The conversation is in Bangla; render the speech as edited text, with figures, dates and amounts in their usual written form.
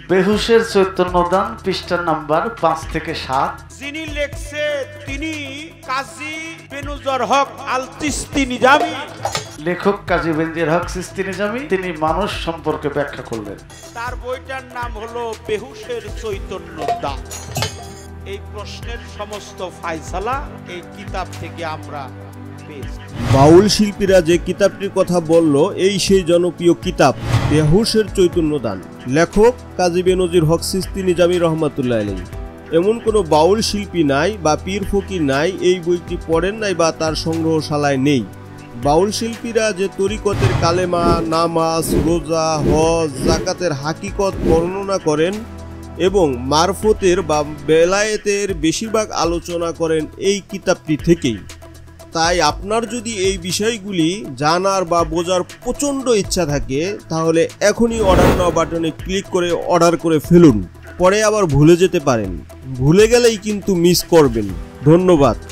বেহুশের চৈতন্যদান পৃষ্ঠা নাম্বার 5 থেকে 7। যিনি লেখছে তিনি কাজী বেনজর হক আল চিশতি নিজামী। লেখক কাজী বেনজর হক চিশতি নিজামী তিনি মানুষ সম্পর্কে ব্যাখ্যা করলেন। তার বইটার নাম হলো বেহুশের চৈতন্যদান। এই প্রশ্নের সমস্ত ফায়সালা এই কিতাব থেকে আমরা পেয়েছি। বাউল শিল্পীরা যে কিতাবটির কথা বলল এই সেই জনপ্রিয় কিতাব বেহুশের চৈতন্যদান। লেখক কাজী বেনজর হক চিশতি নিজামী রহমাতুল্লাহ আলাইহি। এমন কোনো বাউল শিল্পী নাই বা পীর ফকির নাই এই বইটি পড়েন নাই বা তার সংগ্রহশালায় নেই। বাউল শিল্পীরা যে তরিকতের কালেমা, নামাজ, রোজা, হজ, যাকাতের হাকিকত বর্ণনা করেন এবং মারফতের বা বেলায়েতের বেশিরভাগ আলোচনা করেন এই কিতাবটি থেকেই। তাই আপনার যদি এই বিষয়গুলি জানার বা বোঝার প্রচণ্ড ইচ্ছা থাকে তাহলে এখনই অর্ডার নাও বাটনে ক্লিক করে অর্ডার করে ফেলুন। পরে আবার ভুলে যেতে পারেন, ভুলে গেলেই কিন্তু মিস করবেন। ধন্যবাদ।